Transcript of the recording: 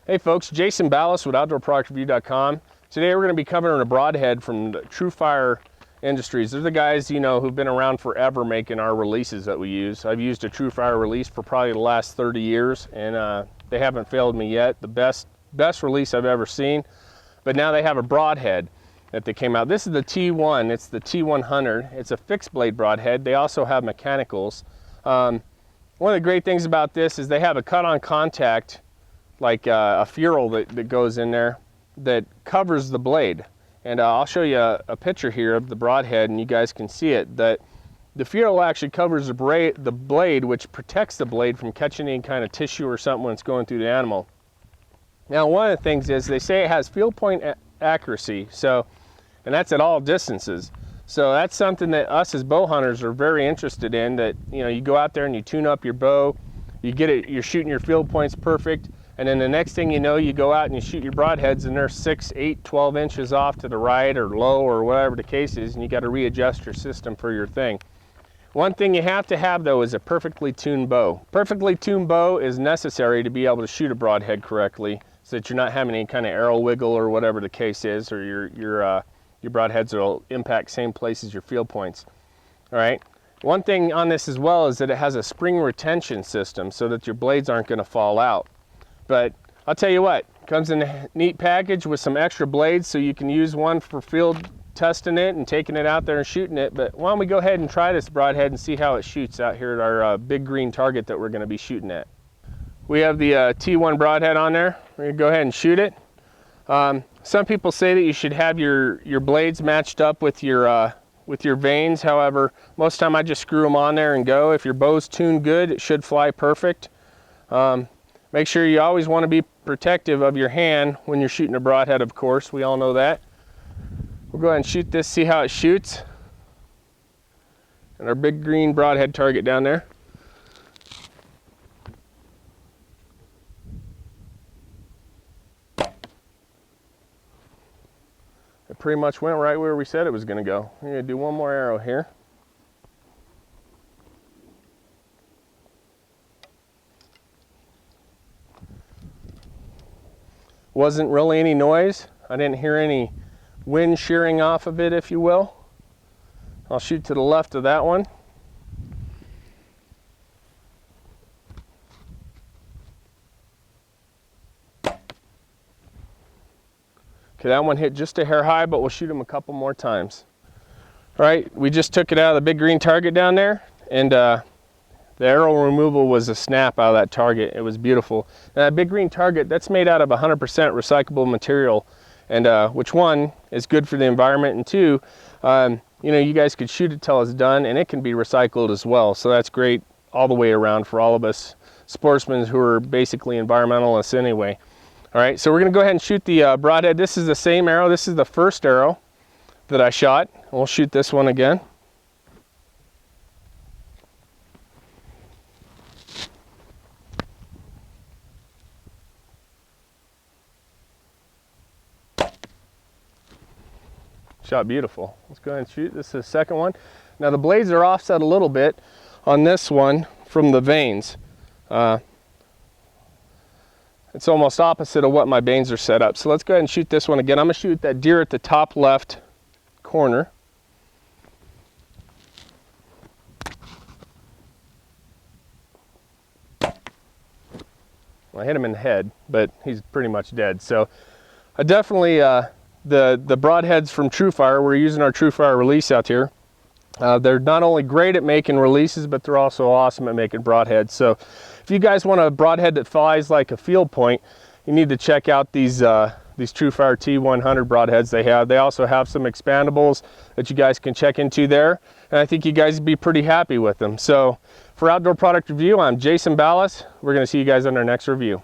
Hey folks, Jason Ballas with OutdoorProductReview.com. Today we're going to be covering a broadhead from Tru-fire Industries. They're the guys, who've been around forever making our releases that we use. I've used a Tru-fire release for probably the last 30 years, and they haven't failed me yet. The best release I've ever seen. But now they have a broadhead that they came out. This is the T1. It's the T100. It's a fixed blade broadhead. They also have mechanicals. One of the great things about this is they have a cut-on contact, like a ferrule that goes in there that covers the blade. And I'll show you a picture here of the broadhead, and you guys can see it. That the ferrule actually covers the blade, which protects the blade from catching any kind of tissue or something when it's going through the animal. Now, one of the things is they say it has field point accuracy, and that's at all distances. So that's something that us as bow hunters are very interested in. That you go out there and you tune up your bow, you get it, you're shooting your field points perfect. And then the next thing you know, you go out and you shoot your broadheads and they're 6, 8, 12 inches off to the right or low or whatever the case is, and you got to readjust your system for your thing. One thing you have to have though is a perfectly tuned bow. Perfectly tuned bow is necessary to be able to shoot a broadhead correctly, so that you're not having any kind of arrow wiggle or whatever the case is, or your broadheads will impact same place as your field points. All right. One thing on this as well is that it has a spring retention system so that your blades aren't going to fall out. But I'll tell you what, it comes in a neat package with some extra blades, so you can use one for field testing it and taking it out there and shooting it. But why don't we go ahead and try this broadhead and see how it shoots out here at our big green target that we're going to be shooting at. We have the T1 broadhead on there. We're going to go ahead and shoot it. Some people say that you should have your blades matched up with your vanes. However, most of the time I just screw them on there and go. If your bow's tuned good, it should fly perfect. Make sure you always want to be protective of your hand when you're shooting a broadhead, of course. We all know that. We'll go ahead and shoot this, see how it shoots. And our big green broadhead target down there. It pretty much went right where we said it was going to go. We're going to do one more arrow here. Wasn't really any noise. I didn't hear any wind shearing off of it, if you will. I'll shoot to the left of that one. Okay, that one hit just a hair high, but we'll shoot him a couple more times. All right, we just took it out of the big green target down there, and the arrow removal was a snap out of that target. It was beautiful. And that big green target, that's made out of 100% recyclable material, and which one is good for the environment, and two, you guys could shoot it till it's done, and it can be recycled as well. So that's great all the way around for all of us sportsmen who are basically environmentalists anyway. All right, so we're going to go ahead and shoot the broadhead. This is the same arrow. This is the first arrow that I shot. We'll shoot this one again. Shot beautiful. Let's go ahead and shoot. This is the second one. Now the blades are offset a little bit on this one from the vanes. It's almost opposite of what my vanes are set up. So let's go ahead and shoot this one again. I'm going to shoot that deer at the top left corner. Well, I hit him in the head, but he's pretty much dead. So I definitely the broadheads from Tru-fire, we're using our Tru-fire release out here. They're not only great at making releases, but they're also awesome at making broadheads. So if you guys want a broadhead that flies like a field point, you need to check out these Tru-fire T100 broadheads they have. They also have some expandables that you guys can check into there, and I think you guys would be pretty happy with them. So for Outdoor Product Review, I'm Jason Ballas. We're going to see you guys on our next review.